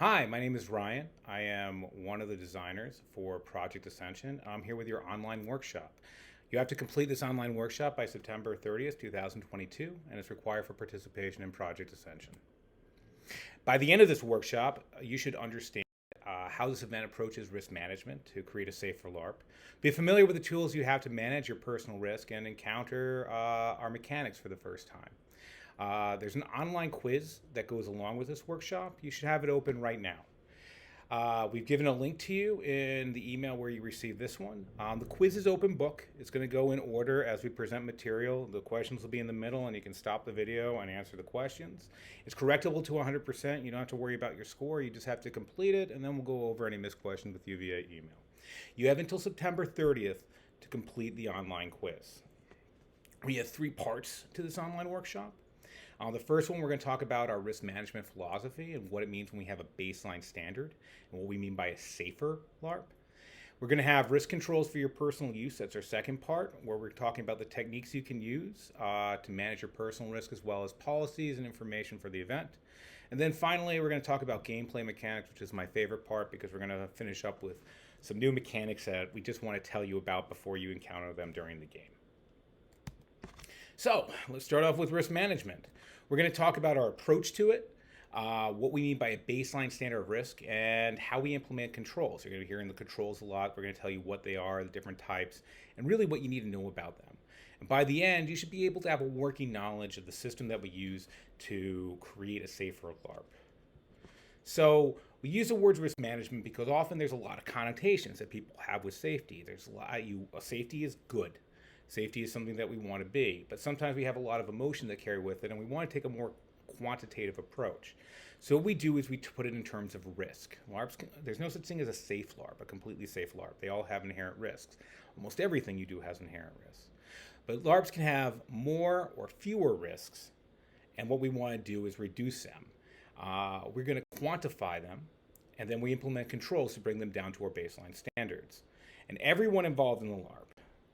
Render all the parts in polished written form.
Hi, my name is Ryan. I am one of the designers for Project Ascension. I'm here with your online workshop. You have to complete this online workshop by September 30th, 2022, and it's required for participation in Project Ascension. By the end of this workshop, you should understand how this event approaches risk management to create a safer LARP. Be familiar with the tools you have to manage your personal risk and encounter our mechanics for the first time. There's an online quiz that goes along with this workshop. You should have it open right now. We've given a link to you in the email where you received this one. The quiz is open book. It's going to go in order as we present material. The questions will be in the middle, and you can stop the video and answer the questions. It's correctable to 100%. You don't have to worry about your score. You just have to complete it, and then we'll go over any missed questions with you via email. You have until September 30th to complete the online quiz. We have 3 parts to this online workshop. The first one, we're going to talk about our risk management philosophy and what it means when we have a baseline standard and what we mean by a safer LARP. We're going to have risk controls for your personal use. That's our second part, where we're talking about the techniques you can use to manage your personal risk, as well as policies and information for the event. And then finally, we're going to talk about gameplay mechanics, which is my favorite part because we're going to finish up with some new mechanics that we just want to tell you about before you encounter them during the game. So let's start off with risk management. We're going to talk about our approach to it, what we mean by a baseline standard of risk, and how we implement controls. You're going to be hearing the controls a lot. We're going to tell you what they are, the different types, and really what you need to know about them. And by the end, you should be able to have a working knowledge of the system that we use to create a safer LARP. So we use the words risk management because often there's a lot of connotations that people have with safety. Safety is good. Safety is something that we want to be, but sometimes we have a lot of emotion that carry with it, and we want to take a more quantitative approach. So what we do is we put it in terms of risk. LARPs, there's no such thing as a safe LARP, a completely safe LARP. They all have inherent risks. Almost everything you do has inherent risks. But LARPs can have more or fewer risks, and what we want to do is reduce them. We're going to quantify them, and then we implement controls to bring them down to our baseline standards. And everyone involved in the LARP,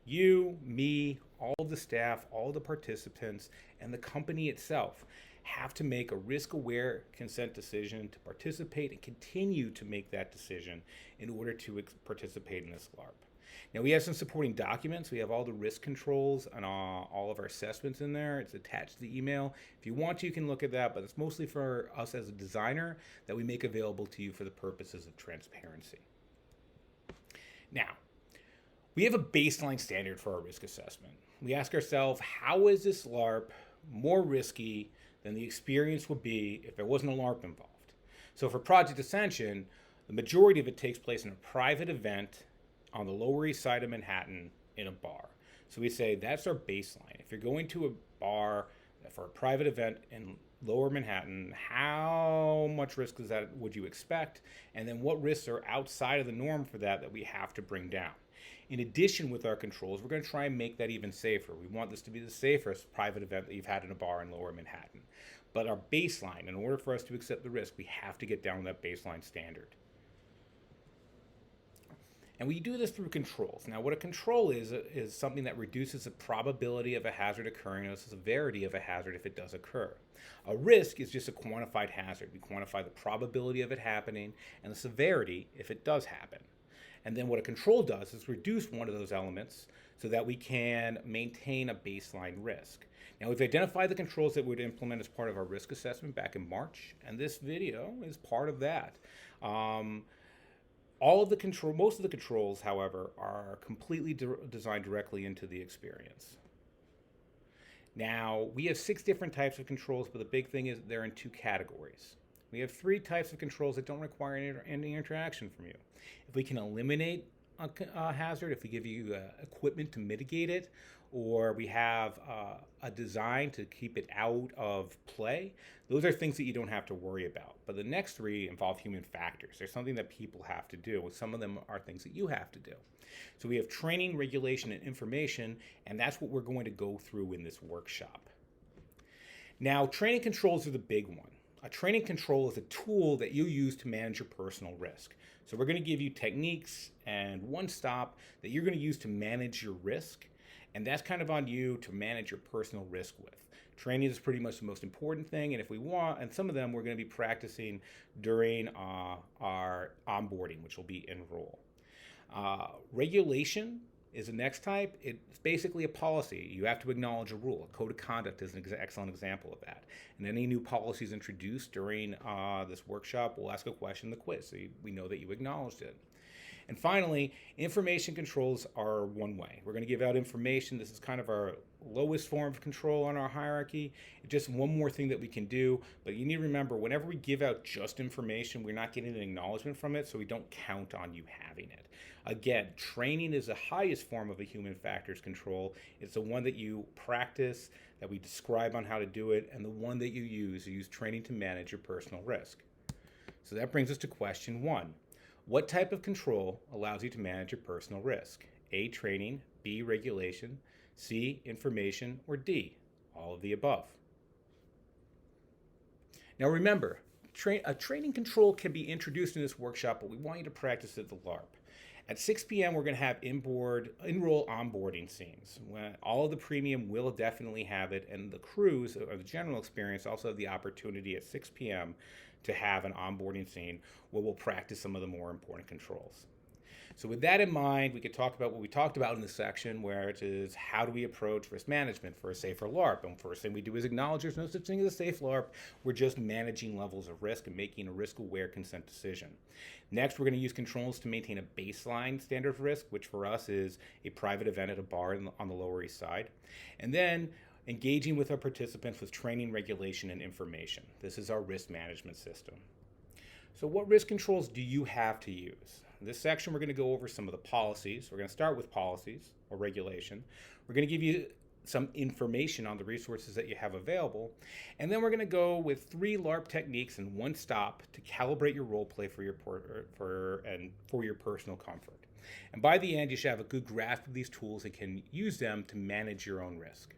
you, me, all of the staff, all of the participants, and the company itself have to make a risk-aware consent decision to participate and continue to make that decision in order to participate in this LARP. Now, we have some supporting documents. We have all the risk controls and all of our assessments in there. It's attached to the email. If you want to, you can look at that, but it's mostly for us as a designer that we make available to you for the purposes of transparency. Now, we have a baseline standard for our risk assessment. We ask ourselves, how is this LARP more risky than the experience would be if there wasn't a LARP involved? So for Project Ascension, the majority of it takes place in a private event on the Lower East Side of Manhattan in a bar. So we say that's our baseline. If you're going to a bar for a private event in Lower Manhattan, how much risk would you expect? And then what risks are outside of the norm for that we have to bring down? In addition, with our controls, we're going to try and make that even safer. We want this to be the safest private event that you've had in a bar in Lower Manhattan. But our baseline, in order for us to accept the risk, we have to get down to that baseline standard. And we do this through controls. Now, what a control is something that reduces the probability of a hazard occurring or the severity of a hazard if it does occur. A risk is just a quantified hazard. We quantify the probability of it happening and the severity if it does happen. And then what a control does is reduce one of those elements so that we can maintain a baseline risk. Now, we've identified the controls that we'd implement as part of our risk assessment back in March, and this video is part of that. Most of the controls, however, are completely designed directly into the experience. Now, we have 6 different types of controls, but the big thing is they're in 2 categories. We have 3 types of controls that don't require any interaction from you. If we can eliminate a hazard, if we give you equipment to mitigate it, or we have a design to keep it out of play, those are things that you don't have to worry about. But the next 3 involve human factors. There's something that people have to do, and some of them are things that you have to do. So we have training, regulation, and information, and that's what we're going to go through in this workshop. Now, training controls are the big one. A training control is a tool that you use to manage your personal risk. So we're going to give you techniques and one stop that you're going to use to manage your risk. And that's kind of on you to manage your personal risk with. Training is pretty much the most important thing, and if we want, and some of them we're going to be practicing during our onboarding, which will be enroll. Regulation is the next type. It's basically a policy. You have to acknowledge a rule. A code of conduct is an excellent example of that. And any new policies introduced during this workshop, we'll ask a question in the quiz, so we know that you acknowledged it. And finally, information controls are one way. We're going to give out information. This is kind of our lowest form of control on our hierarchy. It's just one more thing that we can do. But you need to remember, whenever we give out just information, we're not getting an acknowledgement from it, so we don't count on you having it. Again, training is the highest form of a human factors control. It's the one that you practice, that we describe on how to do it, and the one that you use training to manage your personal risk. So that brings us to question 1. What type of control allows you to manage your personal risk? A, training, B, regulation, C, information, or D, all of the above. Now remember, a training control can be introduced in this workshop, but we want you to practice at the LARP. At 6 p.m., we're going to have enroll onboarding scenes. All of the premium will definitely have it, and the crews, or the general experience, also have the opportunity at 6 p.m. to have an onboarding scene where we'll practice some of the more important controls. So with that in mind, we could talk about what we talked about in this section, where it is how do we approach risk management for a safer LARP. And first thing we do is acknowledge there's no such thing as a safe LARP. We're just managing levels of risk and making a risk-aware consent decision. Next, we're going to use controls to maintain a baseline standard of risk, which for us is a private event at a bar on the Lower East Side. And then engaging with our participants with training, regulation, and information. This is our risk management system. So what risk controls do you have to use? In this section, we're going to go over some of the policies. We're going to start with policies or regulation. We're going to give you some information on the resources that you have available. And then we're going to go with 3 LARP techniques and 1 stop to calibrate your role play for your personal comfort. And by the end, you should have a good grasp of these tools and can use them to manage your own risk.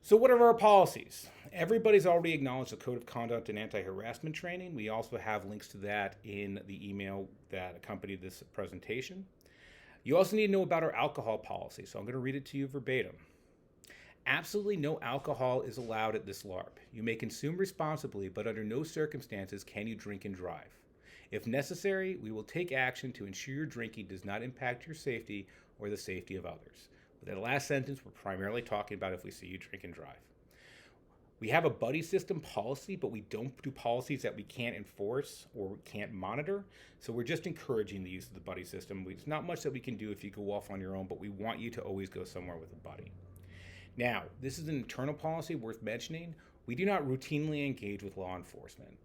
So what are our policies? Everybody's already acknowledged the Code of Conduct and Anti-Harassment Training. We also have links to that in the email that accompanied this presentation. You also need to know about our alcohol policy, so I'm going to read it to you verbatim. Absolutely no alcohol is allowed at this LARP. You may consume responsibly, but under no circumstances can you drink and drive. If necessary, we will take action to ensure your drinking does not impact your safety or the safety of others. That last sentence, we're primarily talking about if we see you drink and drive. We have a buddy system policy, but we don't do policies that we can't enforce or can't monitor. So we're just encouraging the use of the buddy system. There's not much that we can do if you go off on your own, but we want you to always go somewhere with a buddy. Now, this is an internal policy worth mentioning. We do not routinely engage with law enforcement.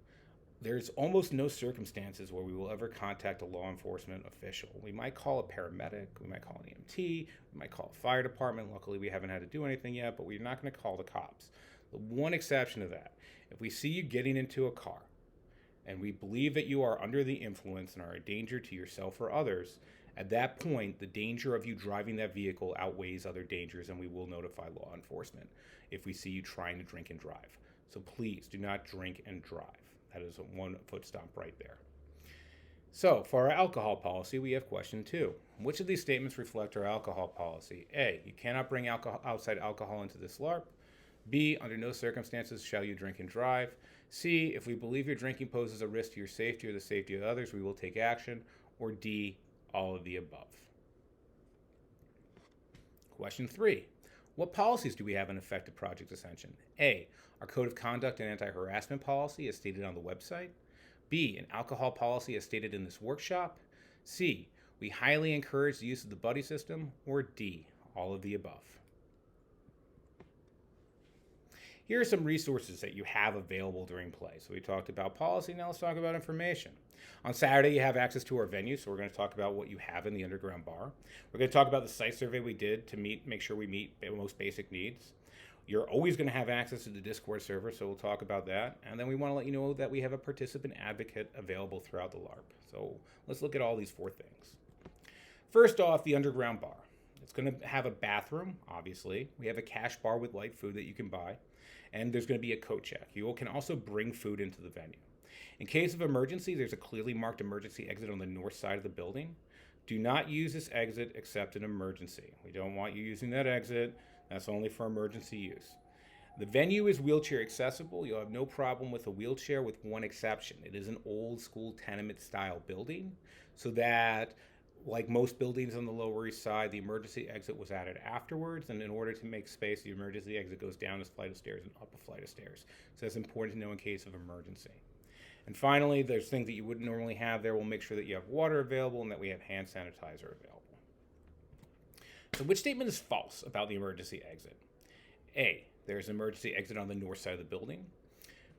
There's almost no circumstances where we will ever contact a law enforcement official. We might call a paramedic, we might call an EMT, we might call a fire department. Luckily, we haven't had to do anything yet, but we're not going to call the cops. The one exception to that, if we see you getting into a car and we believe that you are under the influence and are a danger to yourself or others, at that point, the danger of you driving that vehicle outweighs other dangers, and we will notify law enforcement if we see you trying to drink and drive. So please do not drink and drive. That is a 1 foot stomp right there. So for our alcohol policy, we have question 2. Which of these statements reflect our alcohol policy? A, you cannot bring outside alcohol into this LARP. B, under no circumstances shall you drink and drive. C, if we believe your drinking poses a risk to your safety or the safety of others, we will take action. Or D, all of the above. Question 3. What policies do we have in effect at Project Ascension? A, our Code of Conduct and Anti-Harassment Policy as stated on the website. B, an alcohol policy as stated in this workshop. C, we highly encourage the use of the buddy system. Or D, all of the above. Here are some resources that you have available during play. So we talked about policy, now let's talk about information. On Saturday, you have access to our venue, so we're going to talk about what you have in the underground bar. We're going to talk about the site survey we did to make sure we meet the most basic needs. You're always going to have access to the Discord server, so we'll talk about that. And then we want to let you know that we have a participant advocate available throughout the LARP. So let's look at all these 4 things. First off, the underground bar. It's going to have a bathroom, obviously. We have a cash bar with light food that you can buy. And there's going to be a coat check. You can also bring food into the venue. In case of emergency, there's a clearly marked emergency exit on the north side of the building. Do not use this exit except in emergency. We don't want you using that exit. That's only for emergency use. The venue is wheelchair accessible. You'll have no problem with a wheelchair with one exception. It is an old school tenement style building, so that like most buildings on the Lower East Side, the emergency exit was added afterwards, and in order to make space, the emergency exit goes down a flight of stairs and up a flight of stairs. So that's important to know in case of emergency. And finally, there's things that you wouldn't normally have there. We'll make sure that you have water available and that we have hand sanitizer available. So which statement is false about the emergency exit? A, there's an emergency exit on the north side of the building.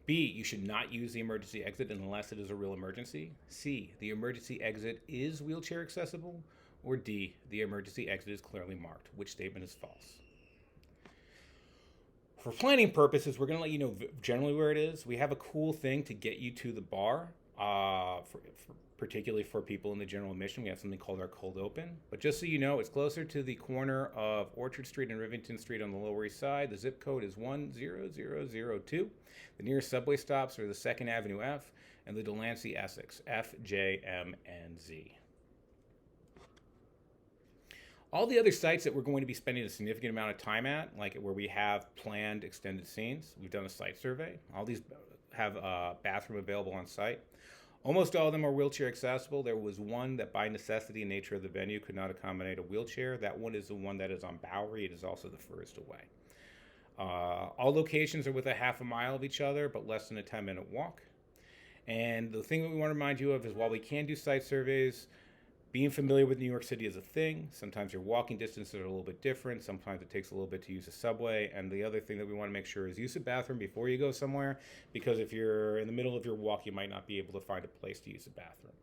B, you should not use the emergency exit unless it is a real emergency. C, the emergency exit is wheelchair accessible. Or D, the emergency exit is clearly marked. Which statement is false? For planning purposes, we're going to let you know generally where it is. We have a cool thing to get you to the bar, particularly for people in the general admission. We have something called our cold open. But just so you know, it's closer to the corner of Orchard Street and Rivington Street on the Lower East Side. The zip code is 10002. The nearest subway stops are the 2nd Avenue F and the Delancey Essex, F, J, M, and Z. All the other sites that we're going to be spending a significant amount of time at, like where we have planned extended scenes, we've done a site survey. All these have a bathroom available on site. Almost all of them are wheelchair accessible. There was one that by necessity and nature of the venue could not accommodate a wheelchair. That one is the one that is on Bowery. It is also the furthest away. All locations are within a half a mile of each other, but less than a 10-minute walk. And the thing that we want to remind you of is while we can do site surveys, being familiar with New York City is a thing. Sometimes your walking distances are a little bit different. Sometimes it takes a little bit to use a subway. And the other thing that we want to make sure is use a bathroom before you go somewhere, because if you're in the middle of your walk, you might not be able to find a place to use a bathroom.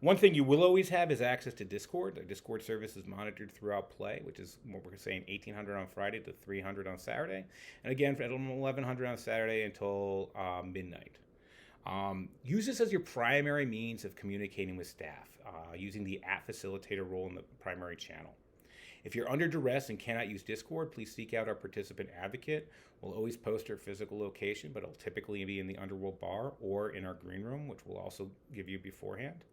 One thing you will always have is access to Discord. The Discord service is monitored throughout play, which is what we're saying 1800 on Friday to 300 on Saturday. And again, from 1100 on Saturday until midnight. Use this as your primary means of communicating with staff, using the @facilitator role in the primary channel. If you're under duress and cannot use Discord, please seek out our participant advocate. We'll always post our physical location, but it'll typically be in the Underworld Bar or in our green room, which we'll also give you beforehand.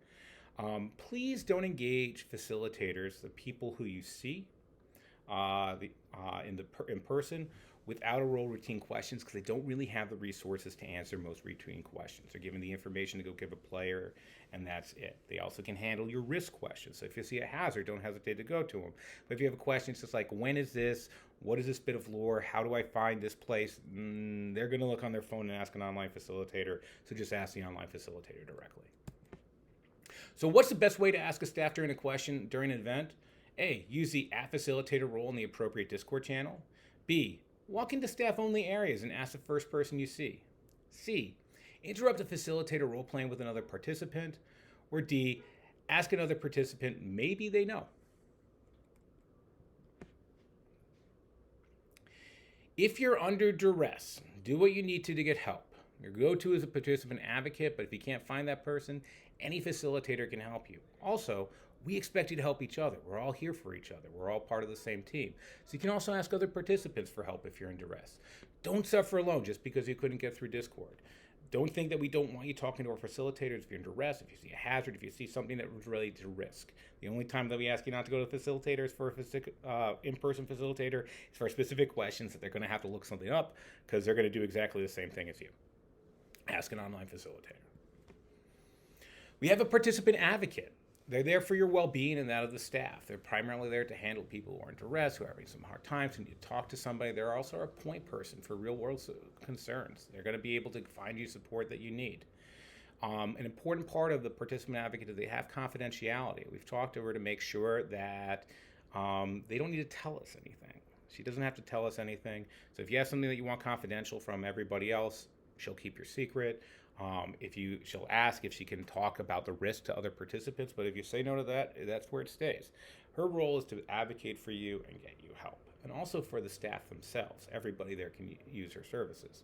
Please don't engage facilitators, the people who you see in person, without a role routine questions, because they don't really have the resources to answer most routine questions. They're given the information to go give a player, and that's it. They also can handle your risk questions. So if you see a hazard, don't hesitate to go to them. But if you have a question just like, when is this? What is this bit of lore? How do I find this place? They're going to look on their phone and ask an online facilitator. So just ask the online facilitator directly. So what's the best way to ask a staff during a question during an event? A, use the @facilitator role in the appropriate Discord channel. B, walk into staff-only areas and ask the first person you see. C, interrupt the facilitator role-playing with another participant. Or D, ask another participant maybe they know. If you're under duress, do what you need to get help. Your go-to is a participant advocate, but if you can't find that person, any facilitator can help you. Also, we expect you to help each other. We're all here for each other. We're all part of the same team. So you can also ask other participants for help if you're in duress. Don't suffer alone just because you couldn't get through Discord. Don't think that we don't want you talking to our facilitators if you're in duress, if you see a hazard, if you see something that was related to risk. The only time that we ask you not to go to the facilitator is for an in-person facilitator. It's for specific questions that they're going to have to look something up because they're going to do exactly the same thing as you. Ask an online facilitator. We have a participant advocate. They're there for your well-being and that of the staff. They're primarily there to handle people who are in duress, who are having some hard times, who need to talk to somebody. They're also a point person for real-world concerns. They're going to be able to find you support that you need. An important part of the participant advocate is they have confidentiality. We've talked to her to make sure that they don't need to tell us anything. She doesn't have to tell us anything. So if you have something that you want confidential from everybody else, she'll keep your secret. She'll ask if she can talk about the risk to other participants, but if you say no to that, that's where it stays. Her role is to advocate for you and get you help, and also for the staff themselves. Everybody there can use her services.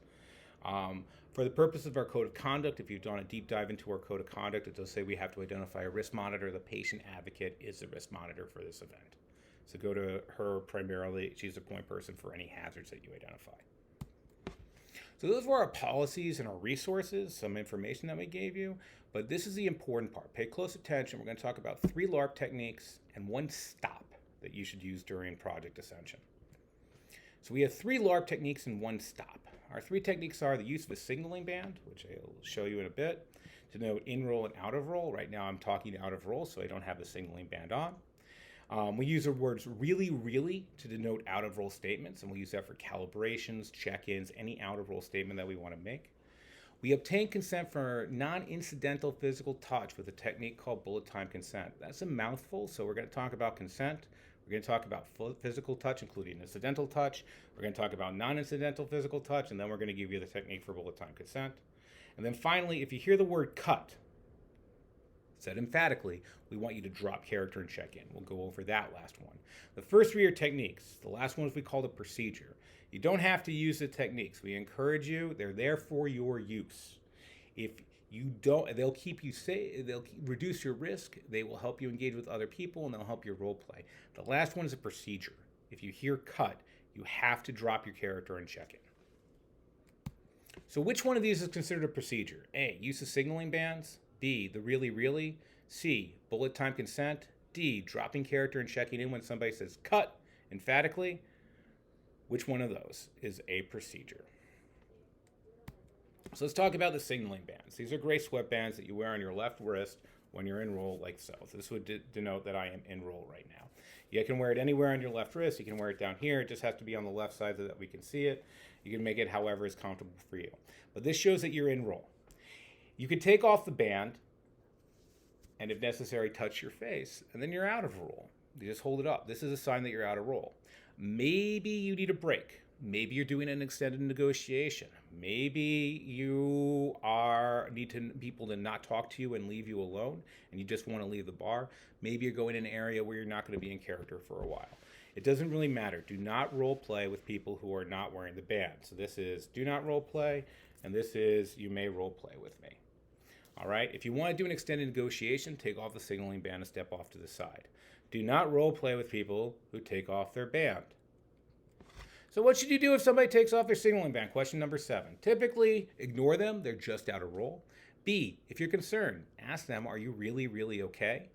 For the purpose of our code of conduct, if you've done a deep dive into our code of conduct, it does say we have to identify a risk monitor. The patient advocate is the risk monitor for this event. So go to her primarily. She's the point person for any hazards that you identify. So those were our policies and our resources, some information that we gave you, but this is the important part. Pay close attention. We're going to talk about 3 LARP techniques and 1 stop that you should use during Project Ascension. So we have 3 LARP techniques and 1 stop. Our 3 techniques are the use of a signaling band, which I'll show you in a bit, to denote in roll and out of roll. Right now I'm talking out of roll, so I don't have the signaling band on. We use the words really, really to denote out of roll statements, and we'll use that for calibrations, check-ins, any out of roll statement that we want to make. We obtain consent for non-incidental physical touch with a technique called bullet time consent. That's a mouthful, so we're going to talk about consent. We're going to talk about physical touch, including incidental touch. We're going to talk about non-incidental physical touch, and then we're going to give you the technique for bullet time consent. And then finally, if you hear the word cut said emphatically, we want you to drop character and check in. We'll go over that last one. The first 3 are techniques. The last one is we call the procedure. You don't have to use the techniques. We encourage you. They're there for your use. If you don't, they'll keep you safe. They'll reduce your risk. They will help you engage with other people, and they'll help your role play. The last one is a procedure. If you hear cut, you have to drop your character and check in. So which one of these is considered a procedure? A, use of signaling bands. B, the really, really. C, bullet time consent. D, dropping character and checking in when somebody says cut emphatically. Which one of those is a procedure? So let's talk about the signaling bands. These are gray sweatbands that you wear on your left wrist when you're in roll like so. This would denote that I am in roll right now. You can wear it anywhere on your left wrist. You can wear it down here. It just has to be on the left side so that we can see it. You can make it however is comfortable for you. But this shows that you're in roll. You could take off the band and, if necessary, touch your face, and then you're out of roll. You just hold it up. This is a sign that you're out of roll. Maybe you need a break. Maybe you're doing an extended negotiation. Maybe you need people to not talk to you and leave you alone, and you just want to leave the bar. Maybe you're going in an area where you're not going to be in character for a while. It doesn't really matter. Do not role play with people who are not wearing the band. So this is do not role play, and this is you may role play with me. All right. If you want to do an extended negotiation, take off the signaling band and step off to the side. Do not role play with people who take off their band. So what should you do if somebody takes off their signaling band? Question number 7. Typically, ignore them. They're just out of roll. B, if you're concerned, ask them, are you really, really okay?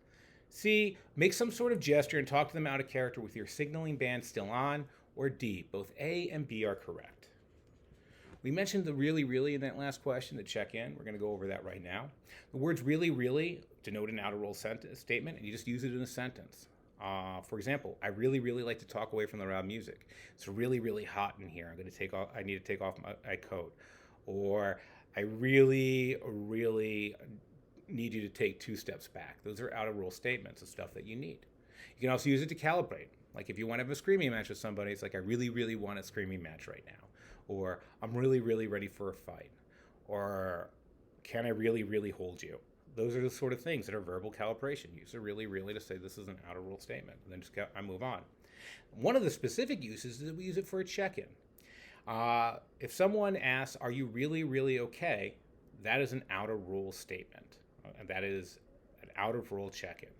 C, make some sort of gesture and talk to them out of character with your signaling band still on. Or D, both A and B are correct. We mentioned the really, really in that last question, the check-in. We're going to go over that right now. The words really, really denote an out-of-roll statement, and you just use it in a sentence. For example, I really, really like to talk away from the loud music. It's really, really hot in here. I need to take off my coat. Or I really, really need you to take 2 steps back. Those are out-of-roll statements of stuff that you need. You can also use it to calibrate. Like if you want to have a screaming match with somebody, it's like, I really, really want a screaming match right now. Or I'm really, really ready for a fight. Or can I really, really hold you? Those are the sort of things that are verbal calibration. Use a really, really to say this is an out-of-roll statement. And then I move on. One of the specific uses is that we use it for a check-in. If someone asks, are you really, really okay? That is an out-of-roll statement. And that is an out-of-roll check-in.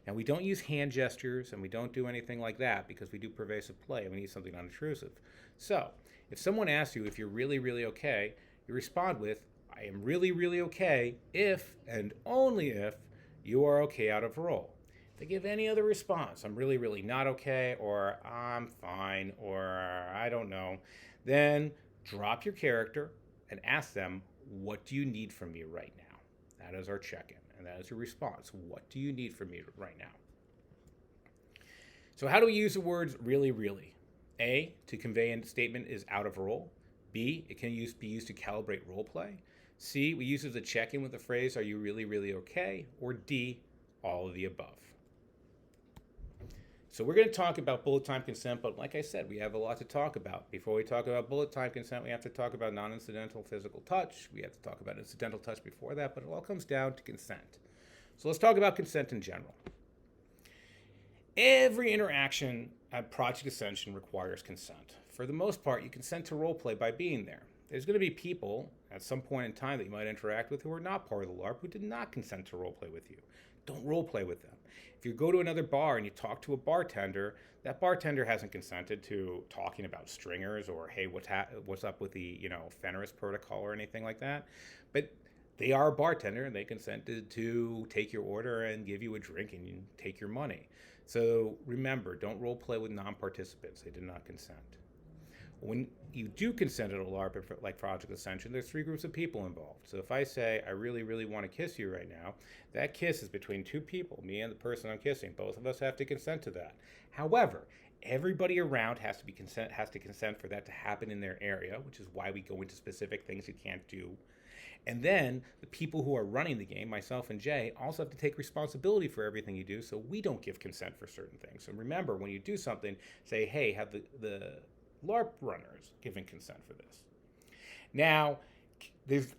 Now, we don't use hand gestures and we don't do anything like that because we do pervasive play and we need something unintrusive. So, if someone asks you if you're really, really okay, you respond with, I am really, really okay if and only if you are okay out of roll. If they give any other response, I'm really, really not okay, or I'm fine, or I don't know, then drop your character and ask them, what do you need from me right now? That is our check-in, and that is your response. What do you need from me right now? So how do we use the words really, really? A, to convey a statement is out of roll. B, it can be used to calibrate role play. C, we use it as a check-in with the phrase, are you really, really okay? Or D, all of the above. So we're going to talk about bullet time consent, but like I said, we have a lot to talk about. Before we talk about bullet time consent, we have to talk about non-incidental physical touch. We have to talk about incidental touch before that, but it all comes down to consent. So let's talk about consent in general. Every interaction at Project Ascension requires consent. For the most part, you consent to role play by being there. There's going to be people at some point in time that you might interact with who are not part of the LARP who did not consent to role play with you. Don't role play with them. If you go to another bar and you talk to a bartender, that bartender hasn't consented to talking about stringers or, hey, what's up with the Fenris protocol or anything like that. But they are a bartender and they consented to take your order and give you a drink and you take your money. So remember, don't role play with non-participants. They did not consent. When you do consent at a LARP, like Project Ascension, there's three groups of people involved. So if I say, I really, really want to kiss you right now, that kiss is between two people, me and the person I'm kissing. Both of us have to consent to that. However, everybody around has to consent for that to happen in their area, which is why we go into specific things you can't do. And then the people who are running the game, myself and Jay, also have to take responsibility for everything you do, so we don't give consent for certain things. So remember, when you do something, say, hey, have the LARP runners given consent for this. Now,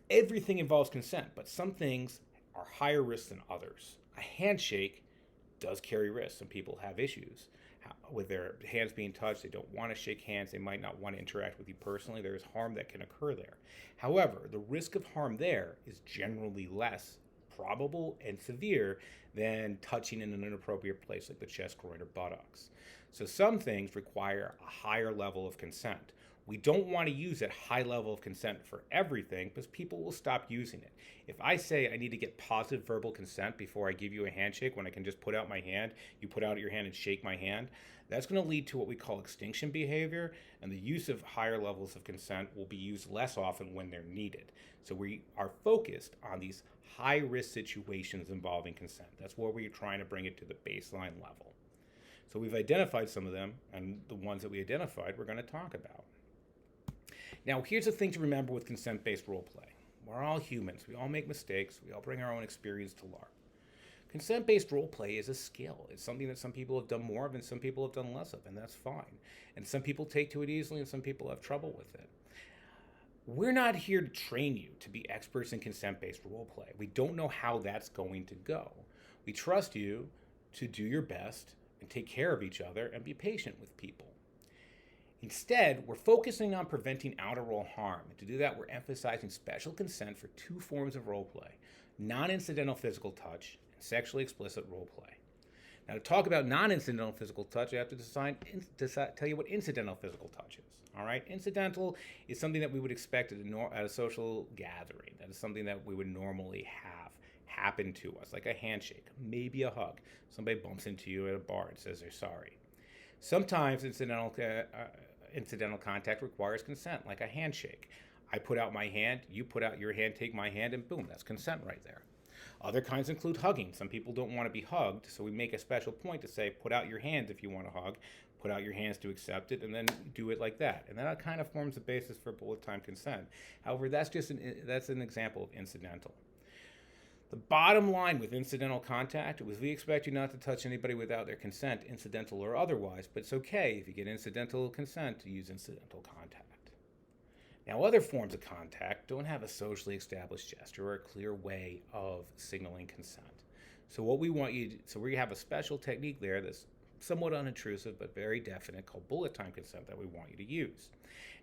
everything involves consent, but some things are higher risk than others. A handshake does carry risks. Some people have issues with their hands being touched. They don't want to shake hands. They might not want to interact with you personally. There is harm that can occur there. However, the risk of harm there is generally less probable and severe than touching in an inappropriate place like the chest, groin, or buttocks. So some things require a higher level of consent. We don't want to use that high level of consent for everything because people will stop using it. If I say I need to get positive verbal consent before I give you a handshake when I can just put out my hand, you put out your hand and shake my hand, that's going to lead to what we call extinction behavior, and the use of higher levels of consent will be used less often when they're needed. So we are focused on these high-risk situations involving consent. That's where we're trying to bring it to the baseline level. So we've identified some of them, and the ones that we identified we're going to talk about. Now, here's the thing to remember with consent-based role play. We're all humans. We all make mistakes. We all bring our own experience to LARP. Consent-based role play is a skill. It's something that some people have done more of and some people have done less of, and that's fine. And some people take to it easily and some people have trouble with it. We're not here to train you to be experts in consent-based role play. We don't know how that's going to go. We trust you to do your best and take care of each other and be patient with people. Instead, we're focusing on preventing outer role harm. And to do that, we're emphasizing special consent for two forms of role play: non-incidental physical touch and sexually explicit role play. Now, to talk about non-incidental physical touch, I have to tell you what incidental physical touch is. All right, incidental is something that we would expect at a social gathering. That is something that we would normally have happen to us, like a handshake, maybe a hug. Somebody bumps into you at a bar and says they're sorry. Sometimes incidental contact requires consent, like a handshake. I put out my hand, you put out your hand, take my hand, and boom, that's consent right there. Other kinds include hugging. Some people don't want to be hugged, so we make a special point to say, put out your hands if you want to hug, put out your hands to accept it, and then do it like that. And that kind of forms the basis for bullet time consent. However, that's an example of incidental. The bottom line with incidental contact is we expect you not to touch anybody without their consent, incidental or otherwise, but it's okay if you get incidental consent to use incidental contact. Now, other forms of contact don't have a socially established gesture or a clear way of signaling consent. So we have a special technique there that's somewhat unintrusive but very definite called bullet time consent that we want you to use.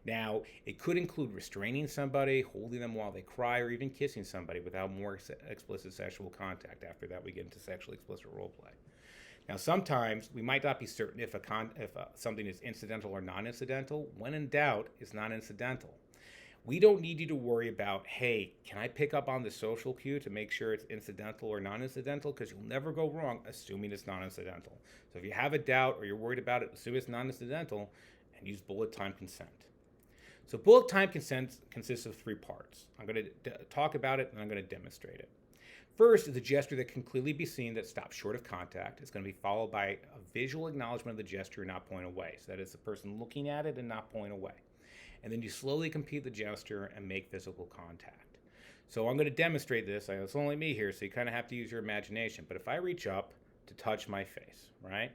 Now, it could include restraining somebody, holding them while they cry, or even kissing somebody without more explicit sexual contact. After that, we get into sexually explicit role play. Now, sometimes we might not be certain if something is incidental or non-incidental. When in doubt, it's non-incidental. We don't need you to worry about, hey, can I pick up on the social cue to make sure it's incidental or non-incidental? Because you'll never go wrong assuming it's non-incidental. So if you have a doubt or you're worried about it, assume it's non-incidental and use bullet time consent. So bullet time consent consists of three parts. I'm going to talk about it and I'm going to demonstrate it. First is a gesture that can clearly be seen that stops short of contact. It's going to be followed by a visual acknowledgement of the gesture and not point away. So that is the person looking at it and not point away. And then you slowly complete the gesture and make physical contact. So I'm going to demonstrate this. It's only me here, so you kind of have to use your imagination. But if I reach up to touch my face, right?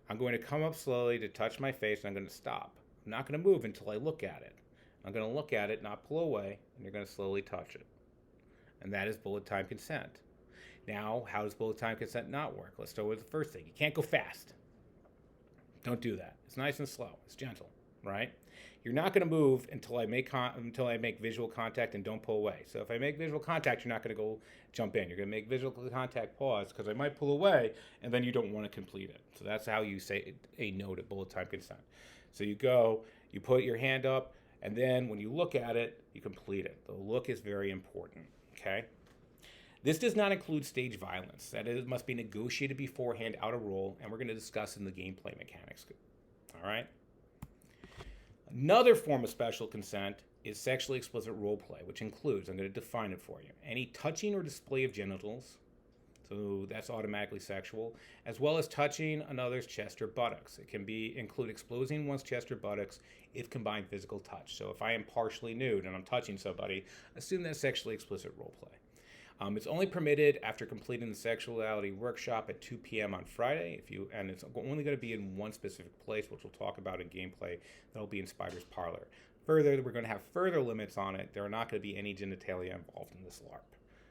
I'm going to come up slowly to touch my face and I'm going to stop. I'm not going to move until I look at it. I'm going to look at it, not pull away, and you're going to slowly touch it. And that is bullet time consent. Now, how does bullet time consent not work? Let's start with the first thing. You can't go fast. Don't do that. It's nice and slow. It's gentle, right? You're not going to move until I make visual contact and don't pull away. So if I make visual contact, you're not going to go jump in. You're going to make visual contact, pause, because I might pull away, and then you don't want to complete it. So that's how you say a no to bullet time consent. So you go, you put your hand up, and then when you look at it, you complete it. The look is very important, okay? This does not include stage violence. That is, must be negotiated beforehand out of role, and we're going to discuss in the gameplay mechanics. All right? Another form of special consent is sexually explicit role play, which includes, I'm going to define it for you, any touching or display of genitals, so that's automatically sexual, as well as touching another's chest or buttocks. It can include exposing one's chest or buttocks if combined physical touch. So if I am partially nude and I'm touching somebody, assume that's sexually explicit role play. It's only permitted after completing the sexuality workshop at 2 p.m. on Friday, and it's only going to be in one specific place, which we'll talk about in gameplay. That'll be in Spider's Parlor. Further, we're going to have further limits on it. There are not going to be any genitalia involved in this LARP.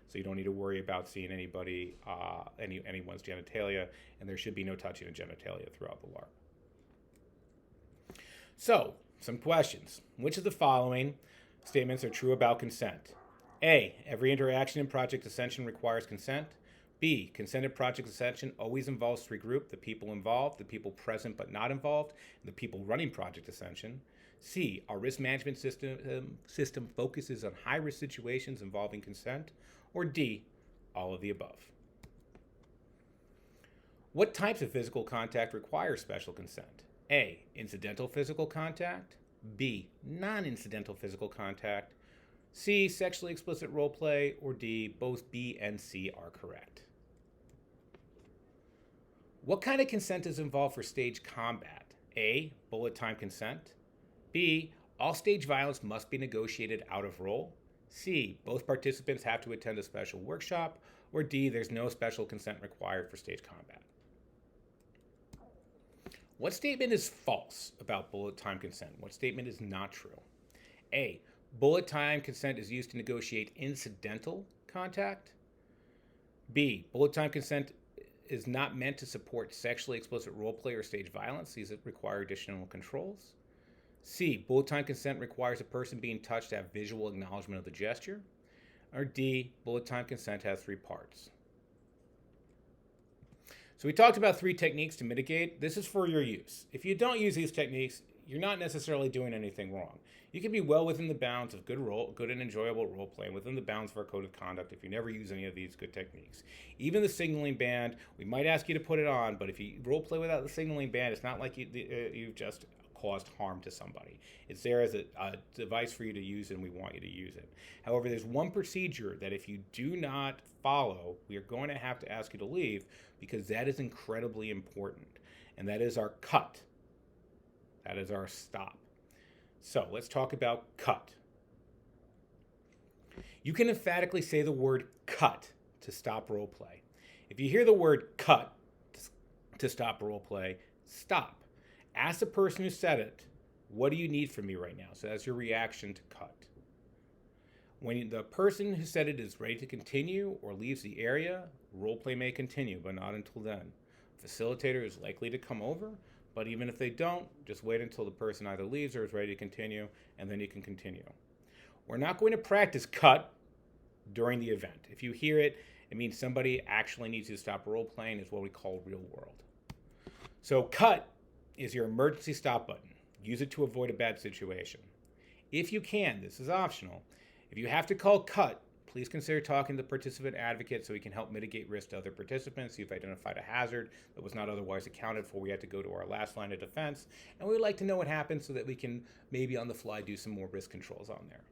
So you don't need to worry about seeing anyone's genitalia, and there should be no touching of genitalia throughout the LARP. So, some questions. Which of the following statements are true about consent? A, every interaction in Project Ascension requires consent. B, consent in Project Ascension always involves three groups: the people involved, the people present but not involved, and the people running Project Ascension. C, our risk management system focuses on high-risk situations involving consent. Or D, all of the above. What types of physical contact require special consent? A, incidental physical contact. B, non-incidental physical contact. C, sexually explicit role play. Or D, both B and C are correct. What kind of consent is involved for stage combat? A, bullet time consent. B, all stage violence must be negotiated out of role. C, both participants have to attend a special workshop. Or D, there's no special consent required for stage combat. What statement is false about bullet time consent? What statement is not true? A, bullet time consent is used to negotiate incidental contact. B, bullet time consent is not meant to support sexually explicit role play or stage violence. These require additional controls. C, bullet time consent requires a person being touched to have visual acknowledgement of the gesture. Or D, bullet time consent has three parts. So we talked about three techniques to mitigate. This is for your use. If you don't use these techniques, you're not necessarily doing anything wrong. You can be well within the bounds of good and enjoyable role play, within the bounds of our code of conduct if you never use any of these good techniques. Even the signaling band, we might ask you to put it on, but if you role play without the signaling band, it's not like you've just caused harm to somebody. It's there as a device for you to use, and we want you to use it. However, there's one procedure that if you do not follow, we are going to have to ask you to leave, because that is incredibly important, and that is our cut. That is our stop. So let's talk about cut. You can emphatically say the word cut to stop role play. If you hear the word cut to stop role play, stop. Ask the person who said it, what do you need from me right now? So that's your reaction to cut. When the person who said it is ready to continue or leaves the area, role play may continue, but not until then. Facilitator is likely to come over, but even if they don't, just wait until the person either leaves or is ready to continue, and then you can continue. We're not going to practice cut during the event. If you hear it, it means somebody actually needs you to stop role playing. Is what we call real world. So cut is your emergency stop button. Use it to avoid a bad situation. If you can, this is optional. If you have to call cut, please consider talking to the participant advocate so he can help mitigate risk to other participants. You've identified a hazard that was not otherwise accounted for. We had to go to our last line of defense, and we would like to know what happened so that we can maybe on the fly do some more risk controls on there.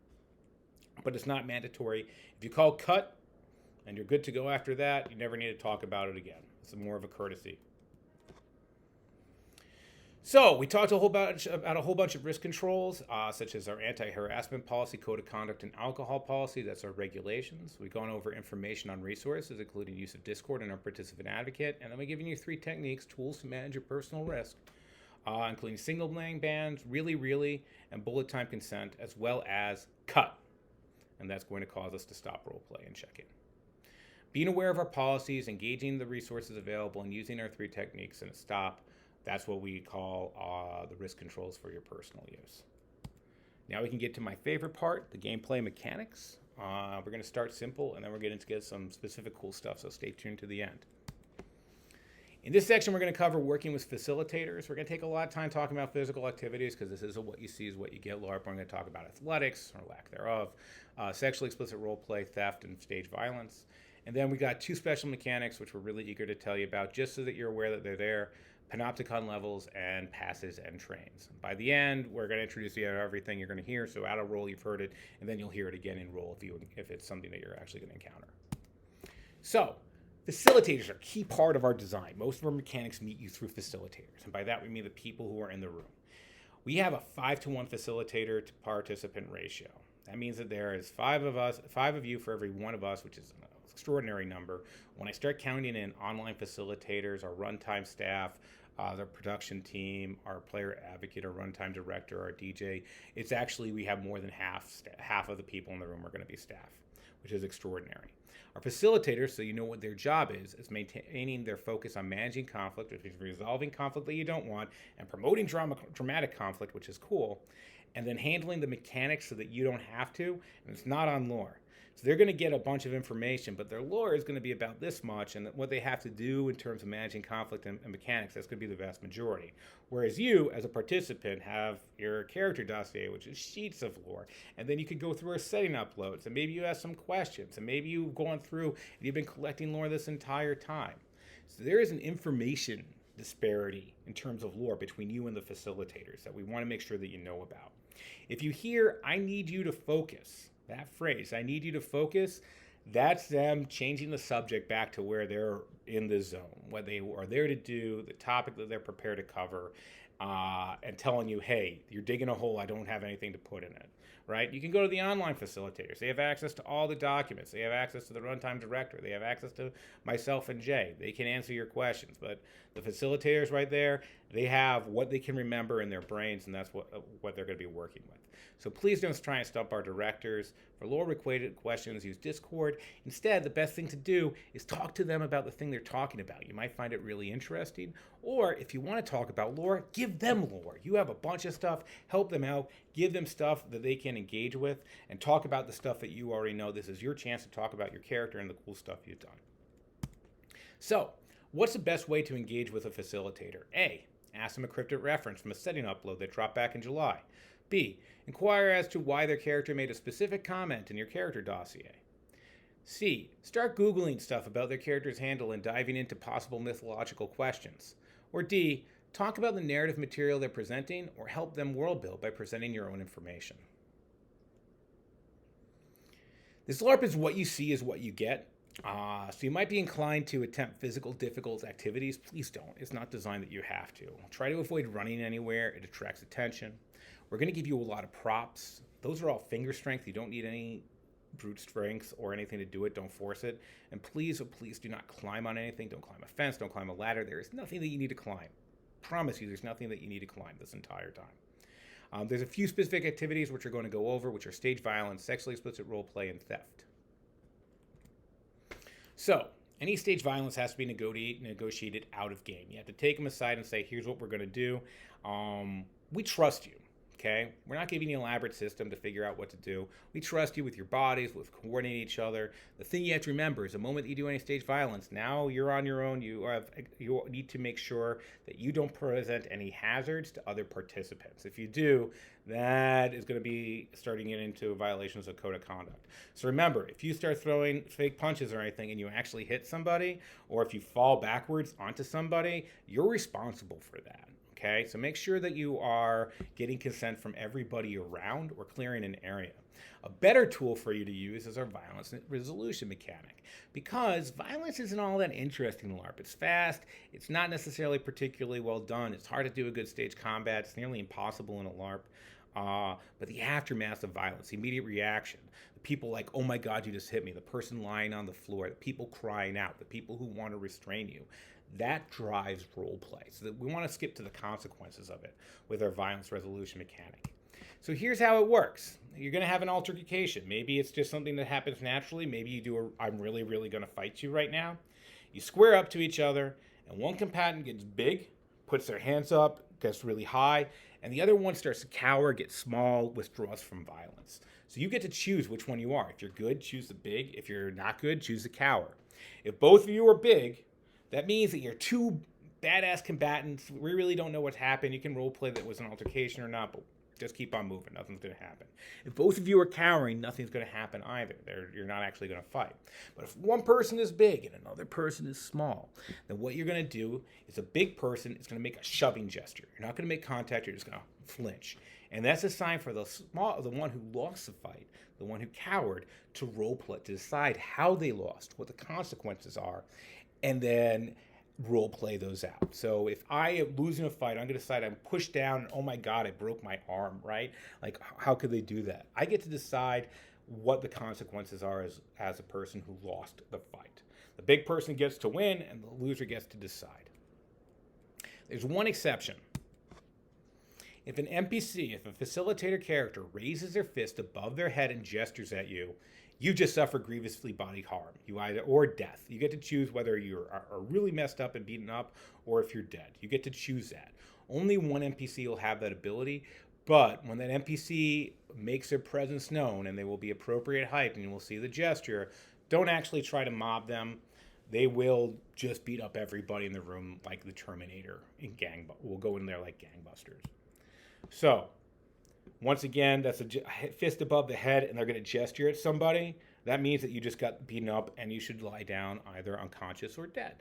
But it's not mandatory. If you call cut and you're good to go after that, you never need to talk about it again. It's more of a courtesy. So we talked about a whole bunch of risk controls, such as our anti-harassment policy, code of conduct, and alcohol policy. That's our regulations. We've gone over information on resources, including use of Discord and our participant advocate. And then we're giving you three techniques, tools to manage your personal risk, including signaling bands, really, and bullet time consent, as well as cut. And that's going to cause us to stop role play and check in. Being aware of our policies, engaging the resources available, and using our three techniques and a stop. That's what we call the risk controls for your personal use. Now we can get to my favorite part, the gameplay mechanics. We're going to start simple, and then we're going to get some specific cool stuff, so stay tuned to the end. In this section, we're going to cover working with facilitators. We're going to take a lot of time talking about physical activities, because this is a what you see is what you get LARP. We're going to talk about athletics, or lack thereof, sexually explicit role play, theft, and stage violence. And then we got 2 special mechanics, which we're really eager to tell you about, just so that you're aware that they're there: panopticon levels and passes and trains. By the end, we're going to introduce you to everything you're going to hear. So out of roll, you've heard it, and then you'll hear it again in roll if it's something that you're actually going to encounter. So facilitators are a key part of our design. Most of our mechanics meet you through facilitators, and by that we mean the people who are in the room. We have a 5-to-1 facilitator to participant ratio. That means that there is 5 of you for every one of us, which is an extraordinary number. When I start counting in online facilitators, our runtime staff, the production team, our player advocate, our runtime director, our DJ, it's actually, we have more than half of the people in the room are going to be staff, which is extraordinary. Our facilitators, so you know what their job is maintaining their focus on managing conflict, which means resolving conflict that you don't want, and promoting dramatic conflict, which is cool, and then handling the mechanics so that you don't have to, and it's not on lore. So they're going to get a bunch of information, but their lore is going to be about this much, and what they have to do in terms of managing conflict and mechanics, that's going to be the vast majority. Whereas you, as a participant, have your character dossier, which is sheets of lore, and then you could go through our setting uploads, and maybe you have some questions, and maybe you've gone through and you've been collecting lore this entire time. So there is an information disparity in terms of lore between you and the facilitators that we want to make sure that you know about. If you hear, "I need you to focus," that phrase, "I need you to focus," that's them changing the subject back to where they're in the zone, what they are there to do, the topic that they're prepared to cover, and telling you, "Hey, you're digging a hole, I don't have anything to put in it." Right? You can go to the online facilitators. They have access to all the documents. They have access to the runtime director. They have access to myself and Jay. They can answer your questions. But the facilitators right there, they have what they can remember in their brains, and that's what they're going to be working with. So please don't try and stump our directors. For lore-related questions, use Discord. Instead, the best thing to do is talk to them about the thing they're talking about. You might find it really interesting. Or if you want to talk about lore, give them lore. You have a bunch of stuff. Help them out. Give them stuff that they can engage with, and talk about the stuff that you already know. This is your chance to talk about your character and the cool stuff you've done. So, what's the best way to engage with a facilitator? A, ask them a cryptic reference from a setting upload that dropped back in July. B, inquire as to why their character made a specific comment in your character dossier. C, start Googling stuff about their character's handle and diving into possible mythological questions. Or D, talk about the narrative material they're presenting, or help them world build by presenting your own information. This LARP is what you see is what you get. So you might be inclined to attempt physical difficult activities. Please don't. It's not designed that you have to. Try to avoid running anywhere. It attracts attention. We're going to give you a lot of props. Those are all finger strength. You don't need any brute strength or anything to do it. Don't force it. And please, oh please, do not climb on anything. Don't climb a fence. Don't climb a ladder. There is nothing that you need to climb. Promise you, there's nothing that you need to climb this entire time. There's a few specific activities which we're going to go over, which are stage violence, sexually explicit roleplay, and theft. So, any stage violence has to be negotiated out of game. You have to take them aside and say, here's what we're going to do. We trust you. Okay? We're not giving you an elaborate system to figure out what to do. We trust you with your bodies, with coordinating each other. The thing you have to remember is the moment that you do any stage violence, now you're on your own. You need to make sure that you don't present any hazards to other participants. If you do, that is going to be starting it into violations of code of conduct. So remember, if you start throwing fake punches or anything and you actually hit somebody, or if you fall backwards onto somebody, you're responsible for that. Okay, so make sure that you are getting consent from everybody around or clearing an area. A better tool for you to use is our violence resolution mechanic, because violence isn't all that interesting in LARP. It's fast, it's not necessarily particularly well done, it's hard to do a good stage combat, it's nearly impossible in a LARP. But the aftermath of violence, the immediate reaction, the people like, oh my God, you just hit me, the person lying on the floor, the people crying out, the people who want to restrain you, that drives role play. So that we want to skip to the consequences of it with our violence resolution mechanic. So here's how it works. You're going to have an altercation. Maybe it's just something that happens naturally. Maybe you do I'm really, really going to fight you right now. You square up to each other, and one combatant gets big, puts their hands up, gets really high, and the other one starts to cower, gets small, withdraws from violence. So you get to choose which one you are. If you're good, choose the big. If you're not good, choose the cower. If both of you are big, that means that you're two badass combatants. We really don't know what's happened. You can roleplay that it was an altercation or not, but Just keep on moving. Nothing's going to happen. If both of you are cowering, nothing's going to happen either. You're not actually going to fight. But if one person is big and another person is small, then what you're going to do is a big person is going to make a shoving gesture. You're not going to make contact. You're just going to flinch. And that's a sign for the one who lost the fight, the one who cowered, to role play, to decide how they lost, what the consequences are, and then role play those out. So if I am losing a fight, I'm going to decide I'm pushed down and, oh my God, I broke my arm, right? Like, how could they do that? I get to decide what the consequences are as a person who lost the fight. The big person gets to win and the loser gets to decide. There's one exception. If an NPC, if a facilitator character raises their fist above their head and gestures at you, you just suffer grievously bodily harm, or death. You get to choose whether you are really messed up and beaten up or if you're dead. You get to choose that. Only one NPC will have that ability, but when that NPC makes their presence known and they will be appropriate height and you will see the gesture, don't actually try to mob them. They will just beat up everybody in the room like the Terminator will go in there like gangbusters. So, once again, that's a fist above the head and they're going to gesture at somebody. That means that you just got beaten up and you should lie down either unconscious or dead.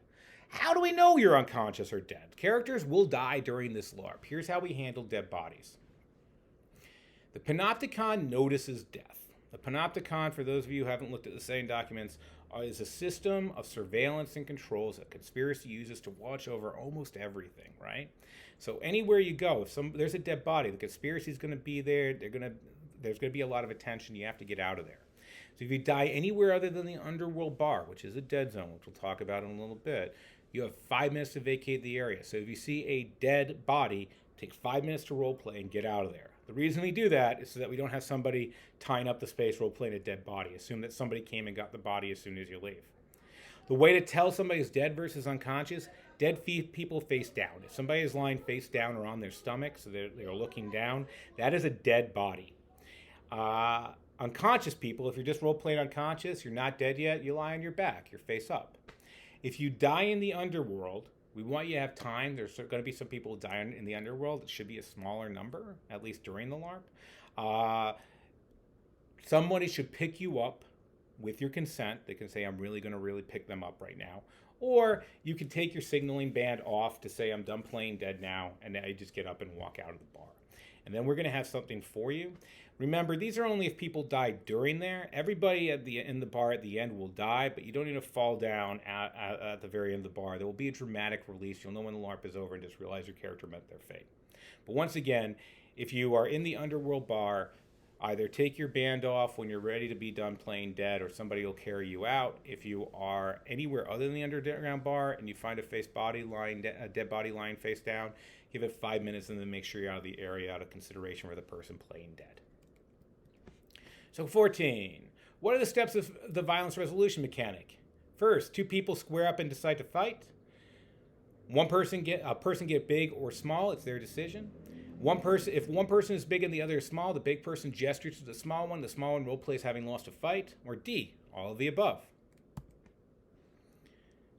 How do we know you're unconscious or dead? Characters will die during this LARP. Here's how we handle dead bodies. The Panopticon notices death. The Panopticon, for those of you who haven't looked at the setting documents, is a system of surveillance and controls that conspiracy uses to watch over almost everything, right? So anywhere you go, if there's a dead body, the conspiracy is going to be there. There's going to be a lot of attention. You have to get out of there. So if you die anywhere other than the underworld bar, which is a dead zone, which we'll talk about in a little bit, you have 5 minutes to vacate the area. So if you see a dead body, take 5 minutes to role play and get out of there. The reason we do that is so that we don't have somebody tying up the space role playing a dead body. Assume that somebody came and got the body as soon as you leave. The way to tell somebody's dead versus unconscious, dead people face down. If somebody is lying face down or on their stomach, so they're looking down, that is a dead body. Unconscious people, if you're just role-playing unconscious, you're not dead yet, you lie on your back, you're face up. If you die in the underworld, we want you to have time. There's going to be some people who die in the underworld. It should be a smaller number, at least during the LARP. Somebody should pick you up with your consent. They can say, I'm really going to pick them up right now. Or you can take your signaling band off to say, I'm done playing dead now, and now you just get up and walk out of the bar. And then we're going to have something for you. Remember, these are only if people die during there. Everybody in the bar at the end will die, but you don't need to fall down at the very end of the bar. There will be a dramatic release. You'll know when the LARP is over and just realize your character met their fate. But once again, if you are in the underworld bar, either take your band off when you're ready to be done playing dead, or somebody will carry you out. If you are anywhere other than the underground bar and you find a dead body lying face down, give it 5 minutes and then make sure you're out of the area out of consideration for the person playing dead. So 14, what are the steps of the violence resolution mechanic? First, 2 people square up and decide to fight. A person get big or small, it's their decision. If one person is big and the other is small, the big person gestures to the small one role plays having lost a fight. Or D, all of the above.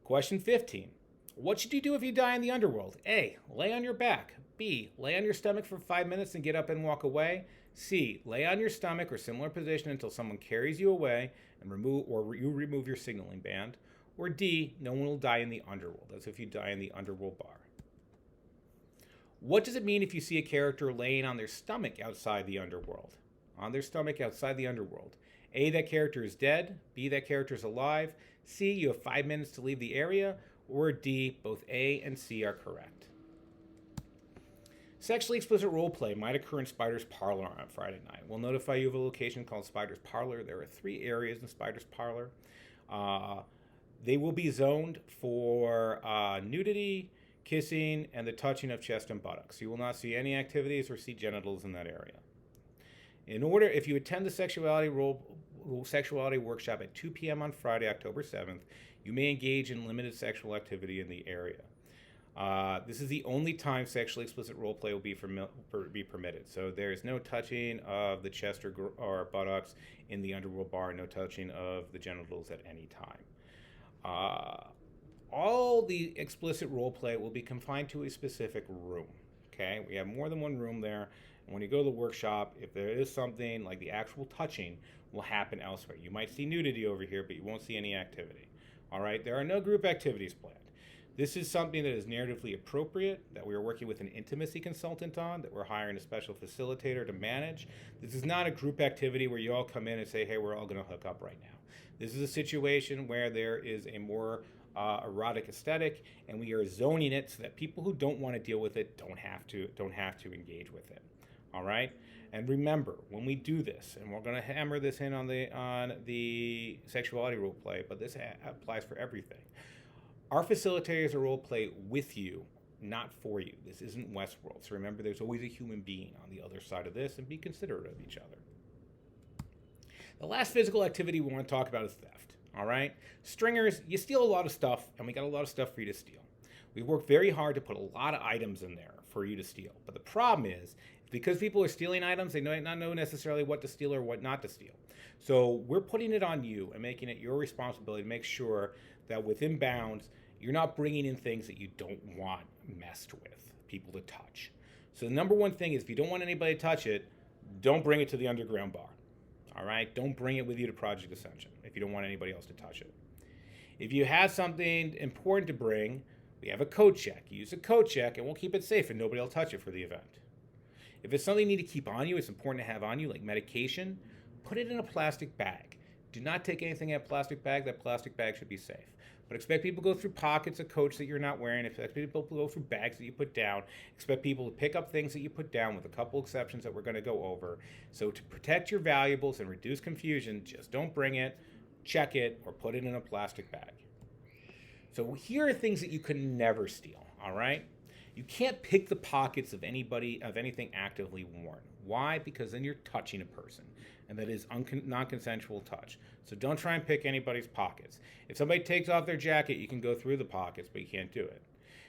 Question 15. What should you do if you die in the underworld? A, lay on your back. B, lay on your stomach for 5 minutes and get up and walk away. C, lay on your stomach or similar position until someone carries you away and you remove your signaling band. Or D, no one will die in the underworld. That's if you die in the underworld bar. What does it mean if you see a character laying on their stomach outside the underworld? On their stomach outside the underworld. A, that character is dead. B, that character is alive. C, you have 5 minutes to leave the area. Or D, both A and C are correct. Sexually explicit roleplay might occur in Spider's Parlor on Friday night. We'll notify you of a location called Spider's Parlor. There are 3 areas in Spider's Parlor. They will be zoned for nudity, kissing, and the touching of chest and buttocks. You will not see any activities or see genitals in that area. If you attend the sexuality workshop at 2 p.m. on Friday, October 7th, you may engage in limited sexual activity in the area. This is the only time sexually explicit roleplay will be permitted. So there is no touching of the chest or buttocks in the underworld bar, no touching of the genitals at any time. All the explicit roleplay will be confined to a specific room. Okay, we have more than one room there, And when you go to the workshop, if there is something like the actual touching will happen elsewhere. You might see nudity over here, but you won't see any activity. All right, there are no group activities planned. This is something that is narratively appropriate, that we are working with an intimacy consultant on, that we're hiring a special facilitator to manage. This is not a group activity where you all come in and say, hey, we're all going to hook up right now. This is a situation where there is a more erotic aesthetic, and we are zoning it so that people who don't want to deal with it don't have to engage with it. All right, and remember when we do this, and we're going to hammer this in on the sexuality role play, but this applies for everything. Our facilitators are role play with you, not for you. This isn't Westworld. So remember, there's always a human being on the other side of this, and be considerate of each other. The last physical activity we want to talk about is theft. All right? Stringers, you steal a lot of stuff, and we got a lot of stuff for you to steal. We've worked very hard to put a lot of items in there for you to steal. But the problem is, because people are stealing items, they might not know necessarily what to steal or what not to steal. So we're putting it on you and making it your responsibility to make sure that within bounds, you're not bringing in things that you don't want messed with, people to touch. So the number one thing is, if you don't want anybody to touch it, don't bring it to the underground bar. All right? Don't bring it with you to Project Ascension if you don't want anybody else to touch it. If you have something important to bring, we have a code check. Use a code check and we'll keep it safe and nobody will touch it for the event. If it's something you need to keep on you, it's important to have on you, like medication, put it in a plastic bag. Do not take anything in a plastic bag. That plastic bag should be safe. But expect people to go through pockets of coats that you're not wearing. Expect people to go through bags that you put down. Expect people to pick up things that you put down, with a couple exceptions that we're going to go over. So to protect your valuables and reduce confusion, just don't bring it, check it, or put it in a plastic bag. So here are things that you can never steal, all right? You can't pick the pockets of anything actively worn. Why? Because then you're touching a person, and that is non-consensual touch. So don't try and pick anybody's pockets. If somebody takes off their jacket, you can go through the pockets, but you can't do it.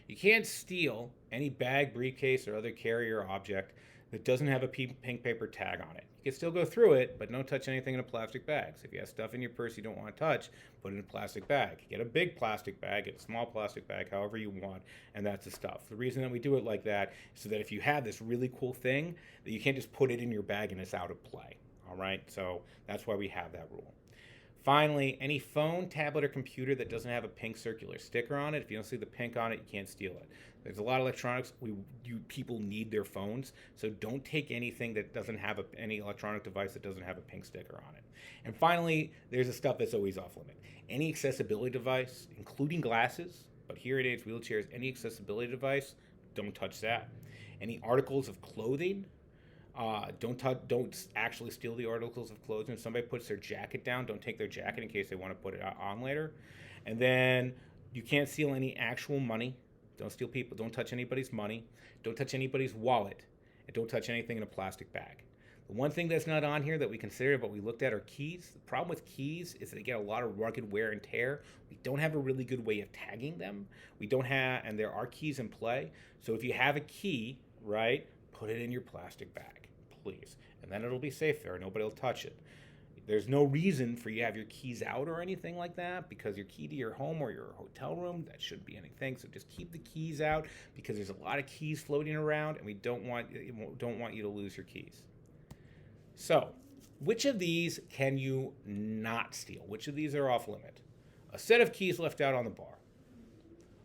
You can't steal any bag, briefcase, or other carrier object that doesn't have a pink paper tag on it. You can still go through it, but don't touch anything in a plastic bag. So if you have stuff in your purse you don't want to touch, put it in a plastic bag. Get a big plastic bag, get a small plastic bag, however you want, and that's the stuff. The reason that we do it like that is so that if you have this really cool thing, that you can't just put it in your bag and it's out of play. All right, so that's why we have that rule. Finally, any phone, tablet, or computer that doesn't have a pink circular sticker on it, if you don't see the pink on it, you can't steal it. There's a lot of electronics. People need their phones, so don't take anything that doesn't have any electronic device that doesn't have a pink sticker on it. And finally, there's the stuff that's always off limit. Any accessibility device, including glasses, but here at AIDS Wheelchairs, any accessibility device, don't touch that. Any articles of clothing, don't actually steal the articles of clothing. If somebody puts their jacket down, don't take their jacket in case they want to put it on later. And then you can't steal any actual money. Don't steal people. Don't touch anybody's money. Don't touch anybody's wallet. And don't touch anything in a plastic bag. The one thing that's not on here that we considered but we looked at are keys. The problem with keys is they get a lot of rugged wear and tear. We don't have a really good way of tagging them. And there are keys in play. So if you have a key, right, put it in your plastic bag, please. And then it'll be safe there. Nobody will touch it. There's no reason for you to have your keys out or anything like that, because your key to your home or your hotel room, that shouldn't be anything. So just keep the keys out, because there's a lot of keys floating around and we don't want you to lose your keys. So, which of these can you not steal? Which of these are off limit? A set of keys left out on the bar,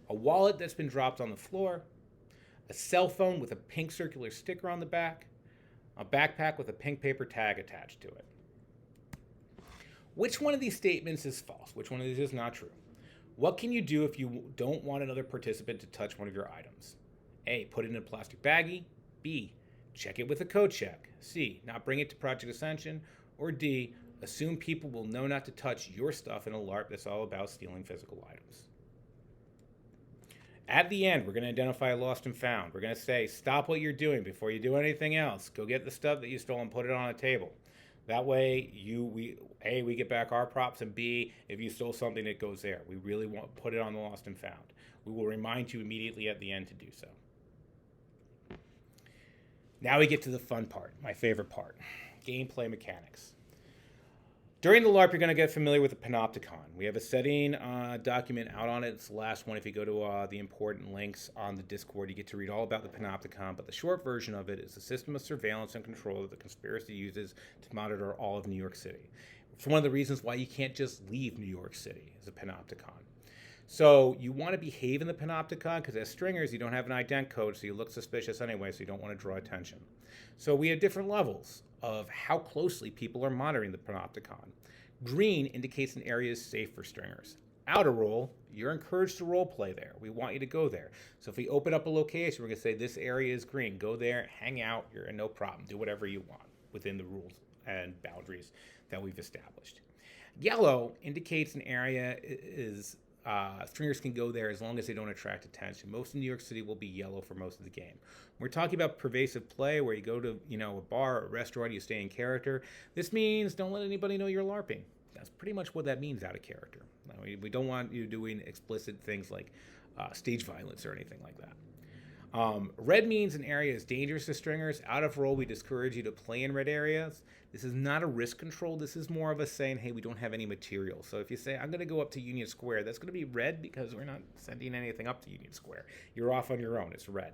a wallet that's been dropped on the floor, a cell phone with a pink circular sticker on the back, a backpack with a pink paper tag attached to it. Which one of these statements is false? Which one of these is not true? What can you do if you don't want another participant to touch one of your items? A, put it in a plastic baggie. B, check it with a code check. C, not bring it to Project Ascension. Or D, assume people will know not to touch your stuff in a LARP that's all about stealing physical items. At the end, we're going to identify a lost and found. We're going to say, stop what you're doing before you do anything else. Go get the stuff that you stole and put it on a table. That way, we get back our props, and B, if you stole something, it goes there. We really want to put it on the lost and found. We will remind you immediately at the end to do so. Now we get to the fun part, my favorite part, gameplay mechanics. During the LARP, you're going to get familiar with the panopticon. We have a setting document out on it. It's the last one. If you go to the important links on the Discord, you get to read all about the panopticon. But the short version of it is a system of surveillance and control that the conspiracy uses to monitor all of New York City. It's one of the reasons why you can't just leave New York City as a panopticon. So you want to behave in the panopticon because as stringers, you don't have an ident code, so you look suspicious anyway, so you don't want to draw attention. So we have different levels of how closely people are monitoring the panopticon. Green indicates an area is safe for stringers. Outer role, you're encouraged to role play there. We want you to go there. So if we open up a location, we're going to say this area is green. Go there, hang out, you're in no problem. Do whatever you want within the rules and boundaries that we've established. Yellow indicates an area is stringers can go there as long as they don't attract attention. Most of New York City will be yellow for most of the game. We're talking about pervasive play where you go to, a bar or a restaurant, you stay in character. This means don't let anybody know you're LARPing. That's pretty much what that means out of character. We don't want you doing explicit things like stage violence or anything like that. Red means an area is dangerous to stringers. Out of role, we discourage you to play in red areas. This is not a risk control. This is more of a saying, hey, we don't have any material. So if you say, I'm going to go up to Union Square, that's going to be red because we're not sending anything up to Union Square. You're off on your own. It's red.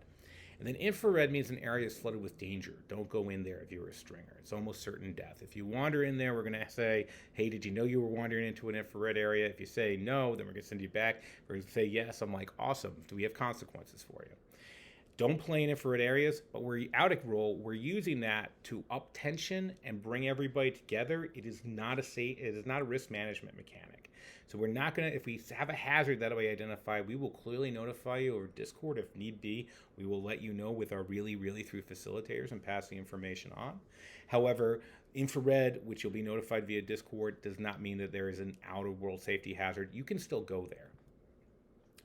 And then infrared means an area is flooded with danger. Don't go in there if you're a stringer. It's almost certain death. If you wander in there, we're going to say, hey, did you know you were wandering into an infrared area? If you say no, then we're going to send you back. We're going to say yes. I'm like, awesome. Do we have consequences for you? Don't play in infrared areas, but we're out of role. We're using that to up tension and bring everybody together. It is not a risk management mechanic. So we're not going to, if we have a hazard that we identify, we will clearly notify you over Discord if need be. We will let you know with our really through facilitators and pass the information on. However, infrared, which you'll be notified via Discord, does not mean that there is an out-of-world safety hazard. You can still go there.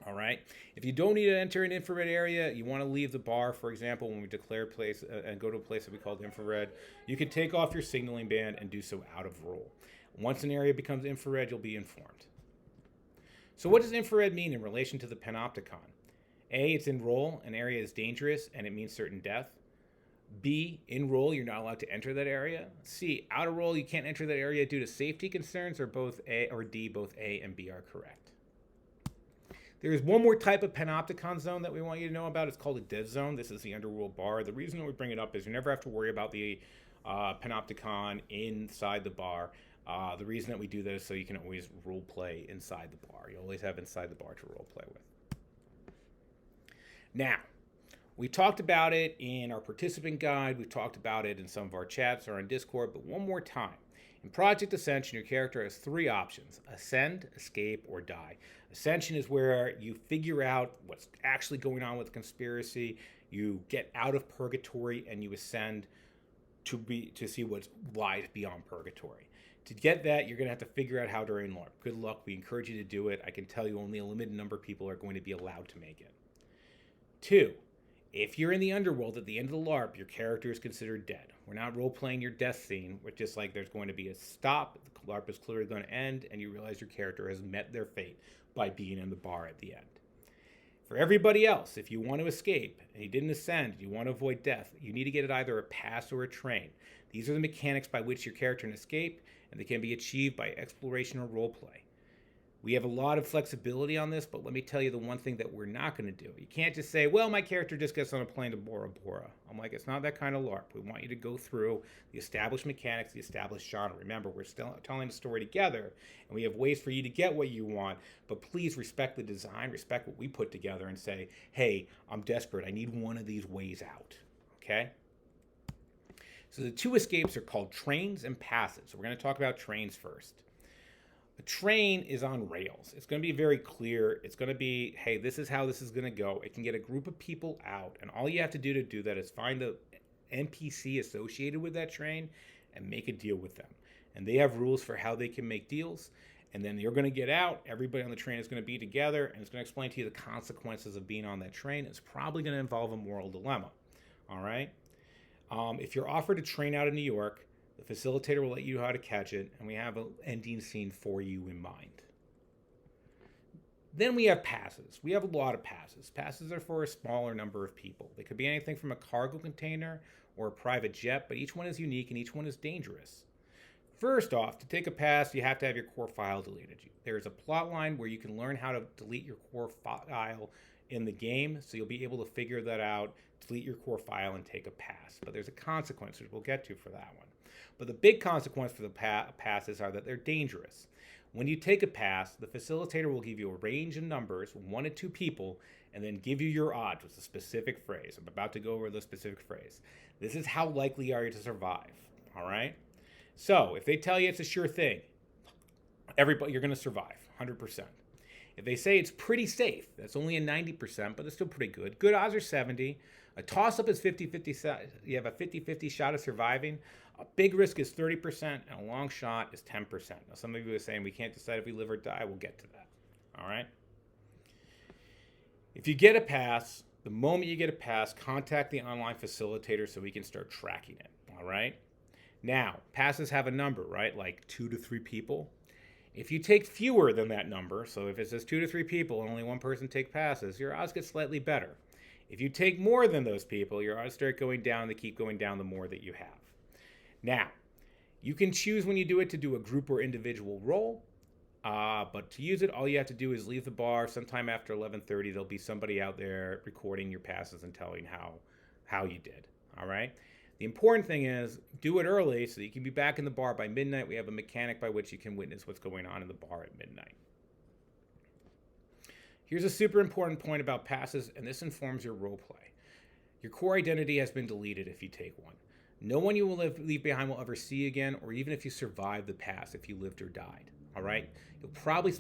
All right. If you don't need to enter an infrared area, you want to leave the bar, for example, when we declare a place and go to a place that we call infrared, you can take off your signaling band and do so out of role. Once an area becomes infrared, you'll be informed. So what does infrared mean in relation to the panopticon? A, it's in role, an area is dangerous and it means certain death. B, in role, you're not allowed to enter that area. C, out of role, you can't enter that area due to safety concerns, or both A or D, both A and B are correct. There is one more type of panopticon zone that we want you to know about. It's called a dead zone. This is the underworld bar. The reason that we bring it up is you never have to worry about the panopticon inside the bar. The reason that we do that is so you can always role play inside the bar. You always have inside the bar to role play with. Now, we talked about it in our participant guide. We've talked about it in some of our chats or on Discord, but one more time. In Project Ascension, your character has three options: ascend, escape, or die. Ascension is where you figure out what's actually going on with the conspiracy. You get out of purgatory and you ascend to see what lies beyond purgatory. To get that, you're going to have to figure out how to earn LARP. Good luck. We encourage you to do it. I can tell you only a limited number of people are going to be allowed to make it. 2, if you're in the underworld at the end of the LARP, your character is considered dead. We're not role-playing your death scene, which just like there's going to be a stop, the LARP is clearly going to end, and you realize your character has met their fate by being in the bar at the end. For everybody else, if you want to escape and you didn't ascend, you want to avoid death, you need to get either a pass or a train. These are the mechanics by which your character can escape, and they can be achieved by exploration or roleplay. We have a lot of flexibility on this, but let me tell you the one thing that we're not going to do. You can't just say, well, my character just gets on a plane to Bora Bora. I'm like, it's not that kind of LARP. We want you to go through the established mechanics, the established genre. Remember, we're still telling the story together, and we have ways for you to get what you want, but please respect the design, respect what we put together, and say, hey, I'm desperate. I need one of these ways out, okay? So the 2 escapes are called trains and passes. So we're going to talk about trains first. A train is on rails. It's going to be very clear. It's going to be, hey, this is how this is going to go. It can get a group of people out, and all you have to do that is find the NPC associated with that train and make a deal with them. And they have rules for how they can make deals, and then you're going to get out. Everybody on the train is going to be together, and it's going to explain to you the consequences of being on that train. It's probably going to involve a moral dilemma, all right? If you're offered a train out of New York, the facilitator will let you know how to catch it, and we have an ending scene for you in mind. Then we have passes. We have a lot of passes. Passes are for a smaller number of people. They could be anything from a cargo container or a private jet, but each one is unique and each one is dangerous. First off, to take a pass, you have to have your core file deleted. There's a plot line where you can learn how to delete your core file in the game, so you'll be able to figure that out, delete your core file, and take a pass. But there's a consequence, which we'll get to for that one. But the big consequence for the passes are that they're dangerous. When you take a pass, the facilitator will give you a range of numbers, 1 to 2 people, and then give you your odds with a specific phrase. I'm about to go over the specific phrase. This is how likely are you to survive, all right? So if they tell you it's a sure thing, everybody, you're going to survive, 100%. If they say it's pretty safe, that's only a 90%, but it's still pretty good. Good odds are 70. A toss-up is 50-50. You have a 50-50 shot of surviving. A big risk is 30%, and a long shot is 10%. Now, some of you are saying we can't decide if we live or die. We'll get to that, all right? If you get a pass, the moment you get a pass, contact the online facilitator so we can start tracking it, all right? Now, passes have a number, right? Like 2 to 3 people. If you take fewer than that number, so if it says 2 to 3 people and only 1 person take passes, your odds get slightly better. If you take more than those people, your odds start going down. They keep going down the more that you have. Now, you can choose when you do it to do a group or individual roll, but to use it, all you have to do is leave the bar. Sometime after 11:30, there'll be somebody out there recording your passes and telling how you did, all right? The important thing is do it early so that you can be back in the bar by midnight. We have a mechanic by which you can witness what's going on in the bar at midnight. Here's a super important point about passes, and this informs your role play. Your core identity has been deleted if you take one. No one you will leave behind will ever see again, or even if you survive the pass, if you lived or died. All right?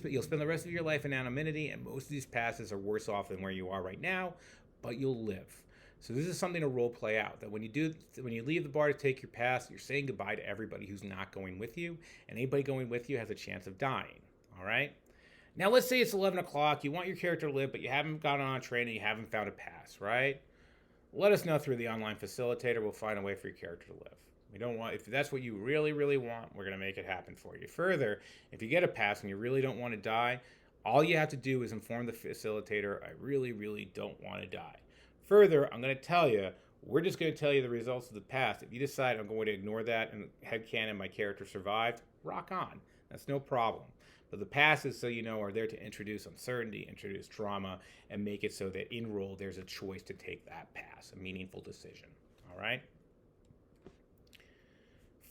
You'll spend the rest of your life in anonymity, and most of these passes are worse off than where you are right now, but you'll live. So this is something to role play out, that when you leave the bar to take your pass, you're saying goodbye to everybody who's not going with you, and anybody going with you has a chance of dying, all right? Now let's say it's 11 o'clock, you want your character to live, but you haven't gotten on training, you haven't found a pass, right? Let us know through the online facilitator, we'll find a way for your character to live. If that's what you really, really want, we're gonna make it happen for you. Further, if you get a pass and you really don't want to die, all you have to do is inform the facilitator, I really, really don't want to die. Further, I'm going to tell you, we're just going to tell you the results of the past. If you decide I'm going to ignore that and headcanon my character survived, rock on. That's no problem. But the passes, so you know, are there to introduce uncertainty, introduce drama, and make it so that in roll there's a choice to take that pass, a meaningful decision. All right?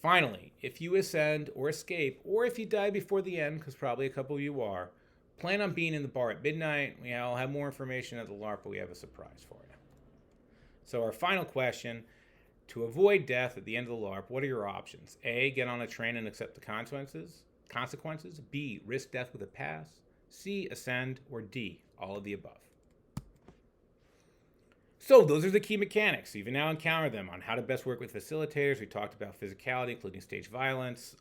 Finally, if you ascend or escape, or if you die before the end, because probably a couple of you are, plan on being in the bar at midnight. I'll have more information at the LARP, but we have a surprise for you. So our final question, to avoid death at the end of the LARP, what are your options? A, get on a train and accept the consequences. B, risk death with a pass. C, ascend. Or D, all of the above. So those are the key mechanics. You've now encountered them on how to best work with facilitators. We talked about physicality, including stage violence,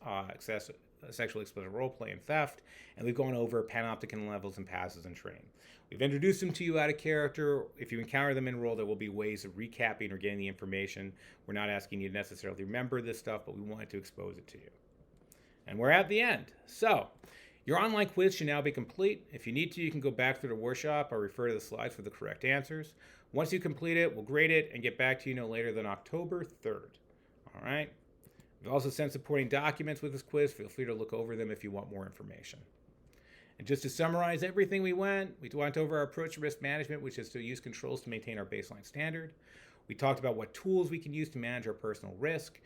sexually explicit roleplay, and theft. And we've gone over panopticon levels and passes and training. We've introduced them to you out of character. If you encounter them in role, there will be ways of recapping or getting the information. We're not asking you to necessarily remember this stuff, but we wanted to expose it to you. And we're at the end. So your online quiz should now be complete. If you need to, you can go back through the workshop or refer to the slides for the correct answers. Once you complete it, we'll grade it and get back to you no later than October 3rd. All right? We've also sent supporting documents with this quiz. Feel free to look over them if you want more information. And just to summarize everything we went over our approach to risk management, which is to use controls to maintain our baseline standard. We talked about what tools we can use to manage our personal risk,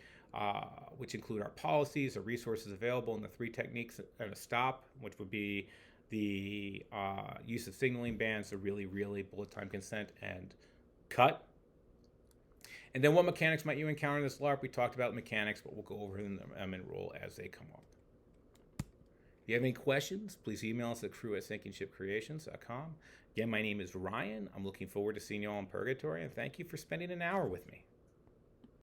which include our policies, our resources available, and the 3 techniques at a stop, which would be the use of signaling bands, so really, bullet time consent, and cut. And then what mechanics might you encounter in this LARP? We talked about mechanics, but we'll go over them in roll as they come up. If you have any questions, please email us at crew@sinkingshipcreations.com. Again, my name is Ryan. I'm looking forward to seeing you all in Purgatory, and thank you for spending an hour with me.